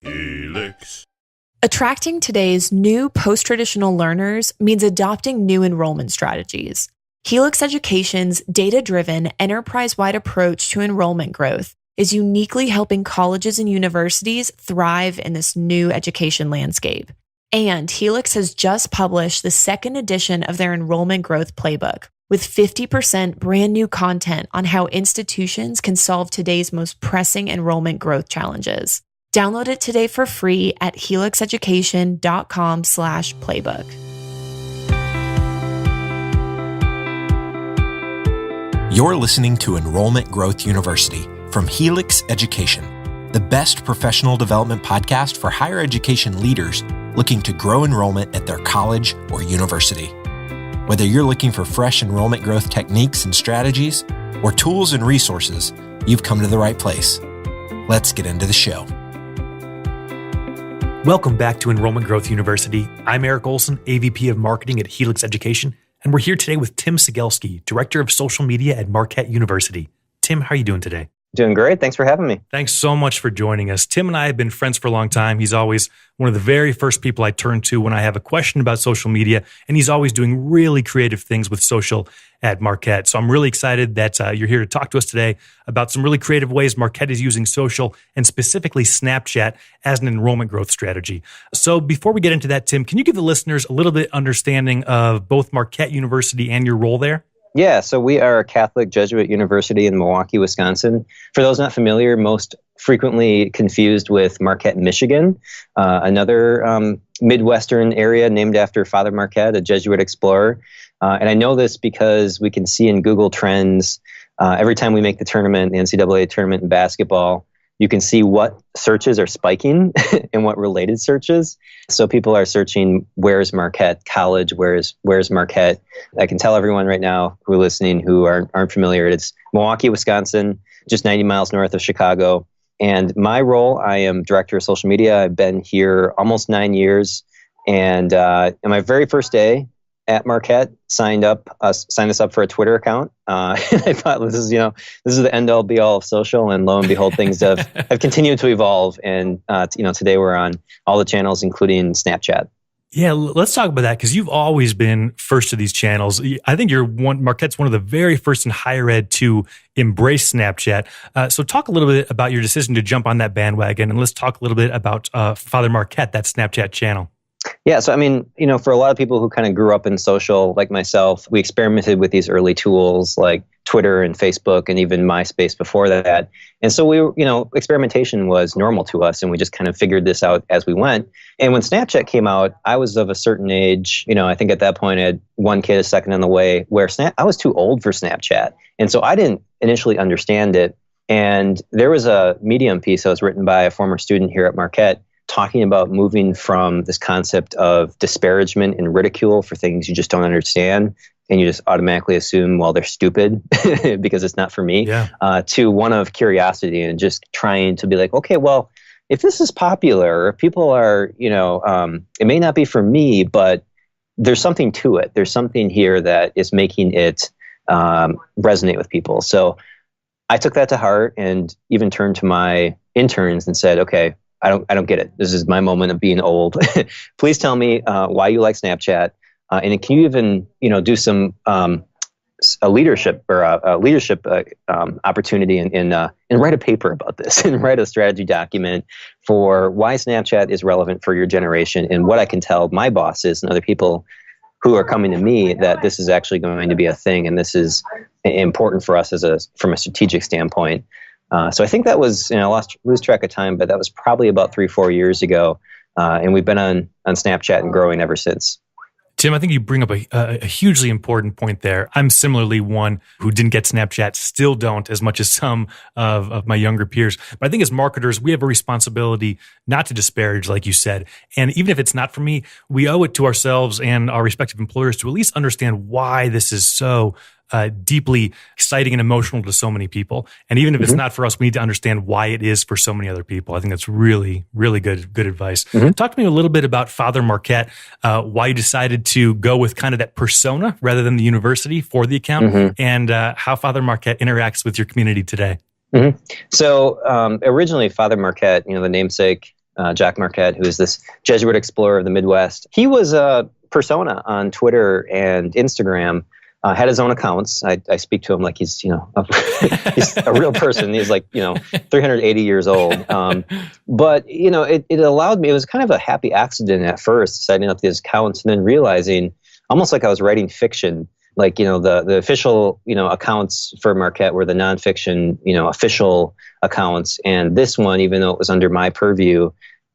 Helix. Attracting today's new post-traditional learners means adopting new enrollment strategies. Helix Education's data-driven, enterprise-wide approach to enrollment growth is uniquely helping colleges and universities thrive in this new education landscape. And Helix has just published the second edition of their Enrollment Growth Playbook, with 50% brand new content on how institutions can solve today's most pressing enrollment growth challenges. Download it today for free at helixeducation.com/playbook. You're listening to Enrollment Growth University from Helix Education, the best professional development podcast for higher education leaders looking to grow enrollment at their college or university. Whether you're looking for fresh enrollment growth techniques and strategies or tools and resources, you've come to the right place. Let's get into the show. Welcome back to Enrollment Growth University. I'm Eric Olson, AVP of Marketing at Helix Education, and we're here today with Tim Cegelski, Director of Social Media at Marquette University. Tim, how are you doing today? Doing great. Thanks for having me. Thanks so much for joining us. Tim and I have been friends for a long time. He's always one of the very first people I turn to when I have a question about social media, and he's always doing really creative things with social at Marquette. So I'm really excited that you're here to talk to us today about some really creative ways Marquette is using social and specifically Snapchat as an enrollment growth strategy. So before we get into that, Tim, can you give the listeners a little bit understanding of both Marquette University and your role there? Yeah, so we are a Catholic Jesuit university in Milwaukee, Wisconsin. For those not familiar, most frequently confused with Marquette, Michigan, another Midwestern area named after Father Marquette, a Jesuit explorer. And I know this because we can see in Google Trends, every time we make the tournament, the NCAA tournament in basketball, you can see what searches are spiking and what related searches. So people are searching, where's Marquette College? Where's Marquette? I can tell everyone right now who are listening who aren't familiar, it's Milwaukee, Wisconsin, just 90 miles north of Chicago. And my role, I am Director of Social Media. I've been here almost 9 years. And on my very first day at Marquette, signed us up for a Twitter account. I thought this is the end all be all of social, and lo and behold, things have continued to evolve. And today we're on all the channels, including Snapchat. Yeah, let's talk about that, because you've always been first to these channels. I think Marquette's one of the very first in higher ed to embrace Snapchat. So talk a little bit about your decision to jump on that bandwagon, and let's talk a little bit about Father Marquette, that Snapchat channel. Yeah, so I mean, for a lot of people who kind of grew up in social, like myself, we experimented with these early tools like Twitter and Facebook and even MySpace before that. And so experimentation was normal to us, and we just kind of figured this out as we went. And when Snapchat came out, I was of a certain age. I think at that point I had one kid a second on the way, where I was too old for Snapchat. And so I didn't initially understand it. And there was a Medium piece that was written by a former student here at Marquette, talking about moving from this concept of disparagement and ridicule for things you just don't understand, and you just automatically assume, well, they're stupid because it's not for me, to one of curiosity and just trying to be like, okay, well, if this is popular, if people are, it may not be for me, but there's something to it. There's something here that is making it resonate with people. So I took that to heart and even turned to my interns and said, okay, I don't get it. This is my moment of being old. Please tell me why you like Snapchat, and can you even do some a leadership opportunity and write a paper about this and write a strategy document for why Snapchat is relevant for your generation, and what I can tell my bosses and other people who are coming to me that this is actually going to be a thing, and this is important for us from a strategic standpoint. So I think that was, I lose track of time, but that was probably about 3-4 years ago. And we've been on Snapchat and growing ever since. Tim, I think you bring up a hugely important point there. I'm similarly one who didn't get Snapchat, still don't, as much as some of my younger peers. But I think as marketers, we have a responsibility not to disparage, like you said. And even if it's not for me, we owe it to ourselves and our respective employers to at least understand why this is so deeply exciting and emotional to so many people. And even if it's not for us, we need to understand why it is for so many other people. I think that's really, really good advice. Talk to me a little bit about Father Marquette, why you decided to go with kind of that persona rather than the university for the account, and how Father Marquette interacts with your community today. So originally, Father Marquette, the namesake, Jack Marquette, who is this Jesuit explorer of the Midwest. He was a persona on Twitter and Instagram. Had his own accounts. I speak to him like he's, he's a real person. He's like, 380 years old. But, it allowed me, it was kind of a happy accident at first, setting up these accounts and then realizing almost like I was writing fiction. Like, the official, accounts for Marquette were the nonfiction, official accounts. And this one, even though it was under my purview,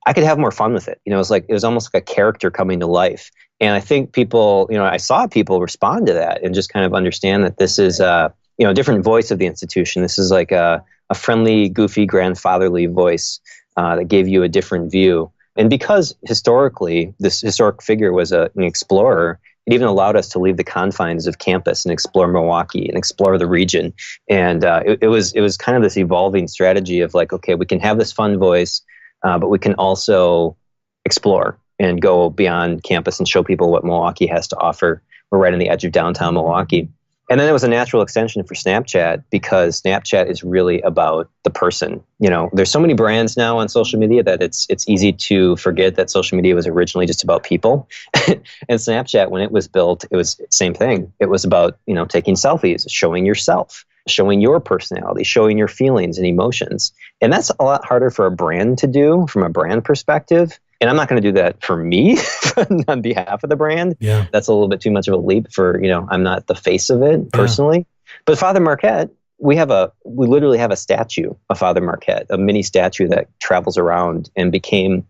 I could have more fun with it. It was almost like a character coming to life. And I think people, I saw people respond to that and just kind of understand that this is a different voice of the institution. This is like a friendly, goofy, grandfatherly voice that gave you a different view. And because historically, this historic figure was an explorer, it even allowed us to leave the confines of campus and explore Milwaukee and explore the region. And it was kind of this evolving strategy of like, okay, we can have this fun voice, but we can also explore and go beyond campus and show people what Milwaukee has to offer. We're right on the edge of downtown Milwaukee. And then it was a natural extension for Snapchat because Snapchat is really about the person. There's so many brands now on social media that it's easy to forget that social media was originally just about people. And Snapchat, when it was built, it was the same thing. It was about, taking selfies, showing yourself, showing your personality, showing your feelings and emotions. And that's a lot harder for a brand to do from a brand perspective. And I'm not going to do that for me on behalf of the brand. Yeah. That's a little bit too much of a leap for, I'm not the face of it personally. Yeah. But Father Marquette, we literally have a statue of Father Marquette, a mini statue that travels around and became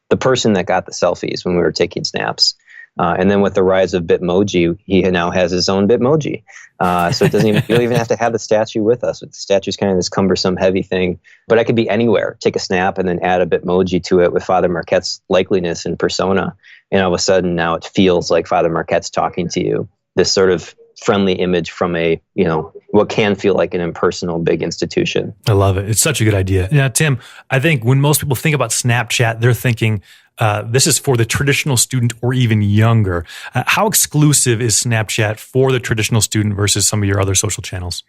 the person that got the selfies when we were taking snaps. And then with the rise of Bitmoji, he now has his own Bitmoji. So it you don't even have to have the statue with us. The statue's kind of this cumbersome, heavy thing. But I could be anywhere, take a snap, and then add a Bitmoji to it with Father Marquette's likeliness and persona. And all of a sudden, now it feels like Father Marquette's talking to you. This sort of friendly image from a, what can feel like an impersonal big institution. I love it. It's such a good idea. Yeah, Tim, I think when most people think about Snapchat, they're thinking, this is for the traditional student or even younger. How exclusive is Snapchat for the traditional student versus some of your other social channels?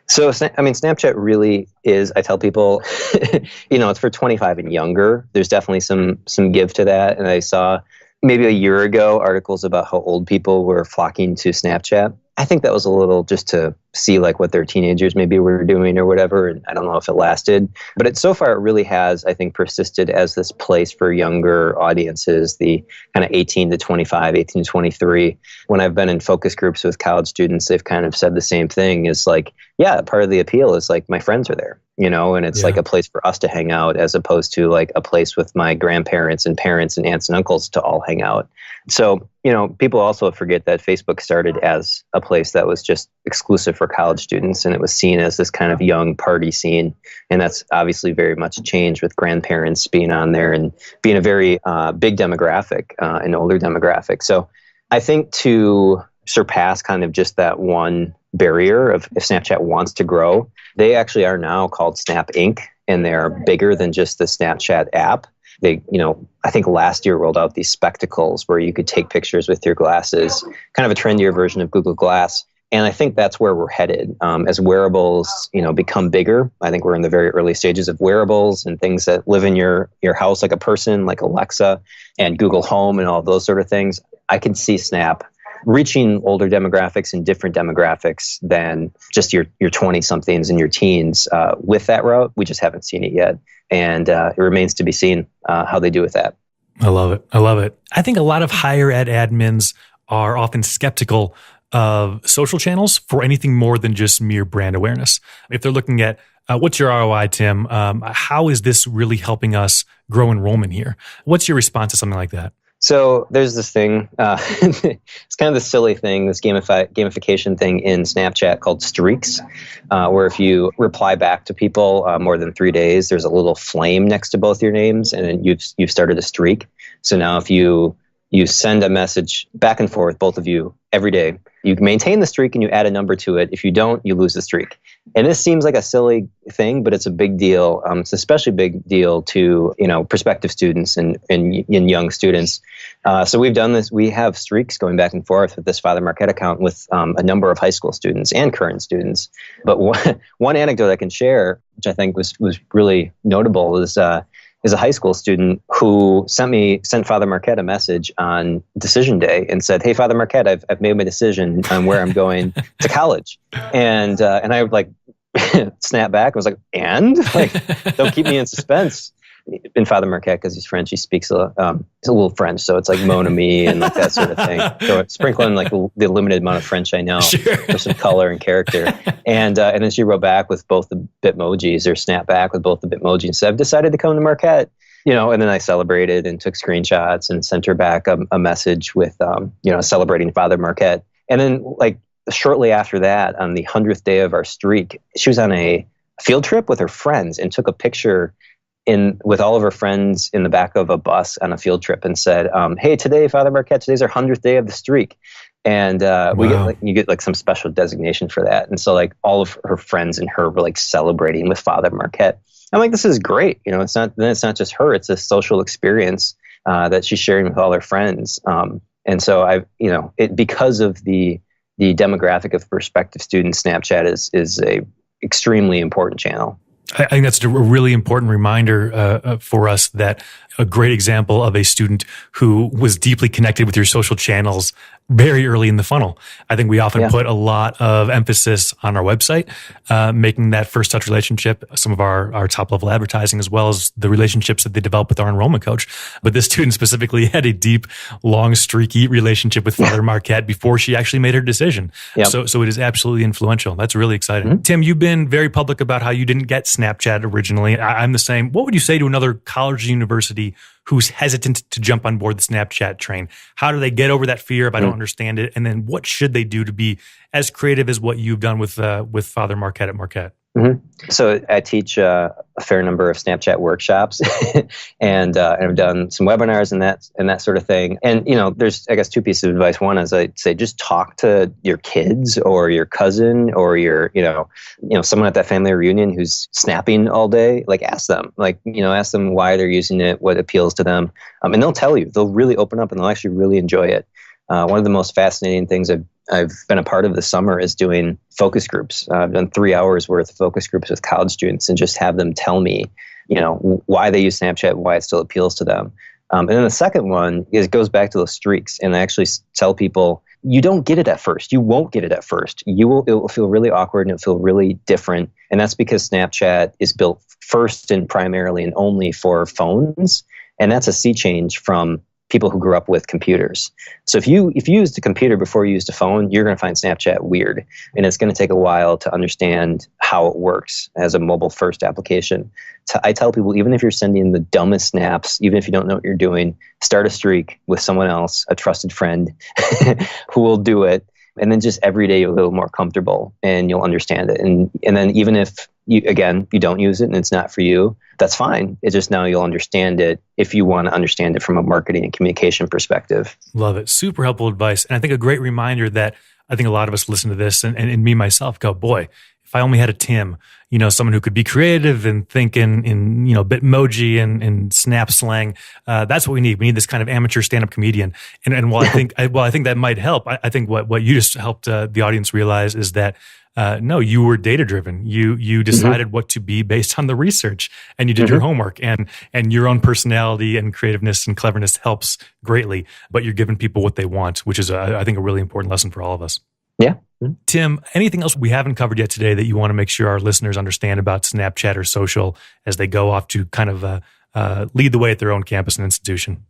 So, Snapchat really is, I tell people, it's for 25 and younger. There's definitely some give to that. And I saw maybe a year ago articles about how old people were flocking to Snapchat. I think that was a little just to see like what their teenagers maybe were doing or whatever. And I don't know if it lasted, but so far it really has, I think, persisted as this place for younger audiences, the kind of 18 to 25, 18 to 23. When I've been in focus groups with college students, they've kind of said the same thing is like, yeah, part of the appeal is like my friends are there, and it's like a place for us to hang out as opposed to like a place with my grandparents and parents and aunts and uncles to all hang out. So, people also forget that Facebook started as a place that was just exclusive for college students, and it was seen as this kind of young party scene. And that's obviously very much changed with grandparents being on there and being a very big demographic, an older demographic. So I think to surpass kind of just that one barrier of if Snapchat wants to grow, they actually are now called Snap Inc., and they're bigger than just the Snapchat app. They, I think last year rolled out these spectacles where you could take pictures with your glasses, kind of a trendier version of Google Glass. And I think that's where we're headed. As wearables, become bigger, I think we're in the very early stages of wearables and things that live in your house like a person, like Alexa and Google Home and all those sort of things. I can see Snap reaching older demographics and different demographics than just your 20-somethings and your teens with that route. We just haven't seen it yet. And it remains to be seen how they do with that. I love it. I think a lot of higher ed admins are often skeptical of social channels for anything more than just mere brand awareness. If they're looking at what's your ROI, Tim? How is this really helping us grow enrollment here? What's your response to something like that? So there's this thing, it's kind of the silly thing, this gamification thing in Snapchat called Streaks, where if you reply back to people more than 3 days, there's a little flame next to both your names, and then you've started a streak. So now if you send a message back and forth, both of you, every day, you maintain the streak and you add a number to it. If you don't, you lose the streak. And this seems like a silly thing, but it's a big deal. It's an especially big deal to prospective students and young students. So we've done this. We have streaks going back and forth with this Father Marquette account with a number of high school students and current students. But one anecdote I can share, which I think was really notable, is is a high school student who sent Father Marquette a message on decision day and said, "Hey, Father Marquette, I've made my decision on where I'm going to college." And I would like snap back. I was like, "And like, don't keep me in suspense." In Father Marquette, because he's French, he speaks he's a little French, so it's like mon ami and like that sort of thing. So sprinkle in like the limited amount of French I know for some color and character. And then she wrote back with both the Bitmojis, or snap back with both the Bitmojis, and said, "I've decided to come to Marquette." And then I celebrated and took screenshots and sent her back a message with celebrating Father Marquette. And then like shortly after that, on the 100th day of our streak, she was on a field trip with her friends and took a picture with all of her friends in the back of a bus on a field trip, and said, "Hey, today, Father Marquette, today's our 100th day of the streak." And you get like some special designation for that. And so like all of her friends and her were like celebrating with Father Marquette. I'm like, this is great. It's not just her, it's a social experience that she's sharing with all her friends. And so because of the demographic of prospective students, Snapchat is a extremely important channel. I think that's a really important reminder for us, that a great example of a student who was deeply connected with your social channels very early in the funnel. I think we often put a lot of emphasis on our website, making that first touch relationship some of our top level advertising, as well as the relationships that they develop with our enrollment coach. But this student specifically had a deep, long, streaky relationship with Father Marquette before she actually made her decision. Yep. So it is absolutely influential. That's really exciting. Mm-hmm. Tim, you've been very public about how you didn't get Snapchat originally. I'm the same. What would you say to another college or university who's hesitant to jump on board the Snapchat train? How do they get over that fear if I don't understand it? And then what should they do to be as creative as what you've done with Father Marquette at Marquette? Mm-hmm. So I teach a fair number of Snapchat workshops, and I've done some webinars and that sort of thing. And there's, I guess, two pieces of advice. One is I'd say just talk to your kids or your cousin or your someone at that family reunion who's snapping all day. Like ask them, ask them why they're using it, what appeals to them, and they'll tell you. They'll really open up and they'll actually really enjoy it. One of the most fascinating things I've been a part of this summer is doing focus groups. I've done 3 hours worth of focus groups with college students and just have them tell me, why they use Snapchat, why it still appeals to them. And then the second one goes back to those streaks. And I actually tell people, you don't get it at first. You won't get it at first. It will feel really awkward and it'll feel really different. And that's because Snapchat is built first and primarily and only for phones. And that's a sea change from people who grew up with computers. So if you used a computer before you used a phone, you're going to find Snapchat weird. And it's going to take a while to understand how it works as a mobile first application. I tell people, even if you're sending the dumbest snaps, even if you don't know what you're doing, start a streak with someone else, a trusted friend who will do it. And then just every day you're a little more comfortable and you'll understand it. And then even if you don't use it and it's not for you, that's fine. It's just now you'll understand it if you want to understand it from a marketing and communication perspective. Love it. Super helpful advice. And I think a great reminder that I think a lot of us listen to this and me myself go, boy, if I only had a Tim, someone who could be creative and think in Bitmoji and Snap slang, that's what we need. We need this kind of amateur stand-up comedian. And while I think that might help, I think what you just helped the audience realize is that no, you were data-driven. You decided what to be based on the research, and you did your homework, and your own personality and creativeness and cleverness helps greatly. But you're giving people what they want, which is, I think, a really important lesson for all of us. Yeah. Tim, anything else we haven't covered yet today that you want to make sure our listeners understand about Snapchat or social as they go off to kind of lead the way at their own campus and institution?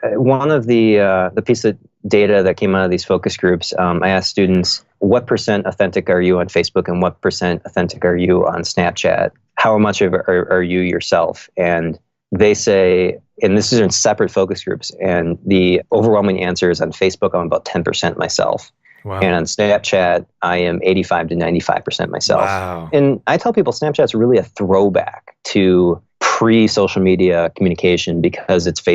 One of the piece of data that came out of these focus groups, I asked students, what % authentic are you on Facebook and what % authentic are you on Snapchat? How much of are you yourself? And they say, and this is in separate focus groups, and the overwhelming answer is on Facebook, I'm about 10% myself. Wow. And on Snapchat, I am 85 to 95% myself. Wow. And I tell people Snapchat's really a throwback to pre-social media communication because it's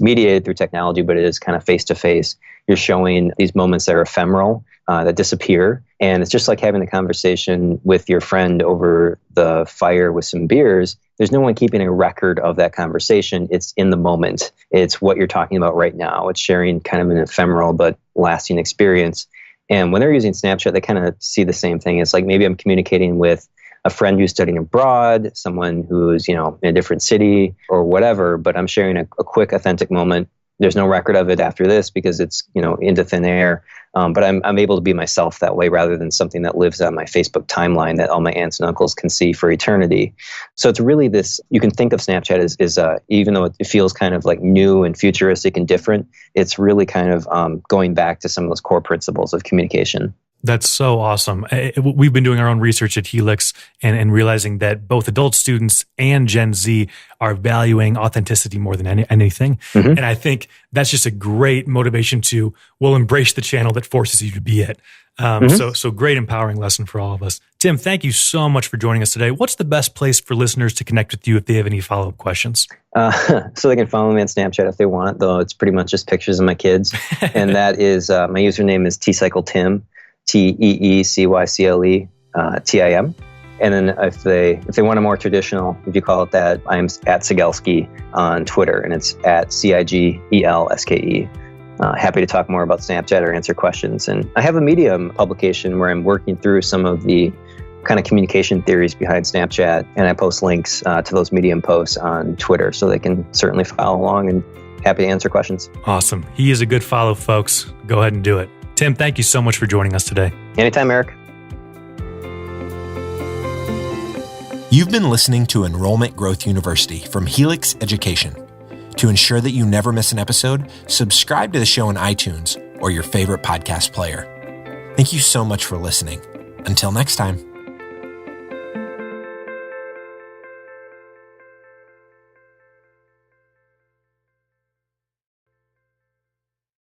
mediated through technology, but it is kind of face-to-face. You're showing these moments that are ephemeral, that disappear. And it's just like having a conversation with your friend over the fire with some beers. There's no one keeping a record of that conversation. It's in the moment. It's what you're talking about right now. It's sharing kind of an ephemeral but lasting experience. And when they're using Snapchat, they kind of see the same thing. It's like maybe I'm communicating with a friend who's studying abroad, someone who's, in a different city or whatever, but I'm sharing a quick, authentic moment. There's no record of it after this because it's, into thin air. But I'm able to be myself that way rather than something that lives on my Facebook timeline that all my aunts and uncles can see for eternity. So it's really this, you can think of Snapchat as even though it feels kind of like new and futuristic and different, it's really kind of going back to some of those core principles of communication. That's so awesome. We've been doing our own research at Helix and realizing that both adult students and Gen Z are valuing authenticity more than anything. Mm-hmm. And I think that's just a great motivation to, embrace the channel that forces you to be it. So great empowering lesson for all of us. Tim, thank you so much for joining us today. What's the best place for listeners to connect with you if they have any follow-up questions? So they can follow me on Snapchat if they want, though it's pretty much just pictures of my kids. And that is, my username is TeeCycleTim. TeeCycle Tim. And then if they want a more traditional, if you call it that, I'm at Cigelski on Twitter, and it's at CIGELSKE. Happy to talk more about Snapchat or answer questions. And I have a Medium publication where I'm working through some of the kind of communication theories behind Snapchat, and I post links to those Medium posts on Twitter, so they can certainly follow along, and happy to answer questions. Awesome. He is a good follow, folks. Go ahead and do it. Tim, thank you so much for joining us today. Anytime, Eric. You've been listening to Enrollment Growth University from Helix Education. To ensure that you never miss an episode, subscribe to the show on iTunes or your favorite podcast player. Thank you so much for listening. Until next time.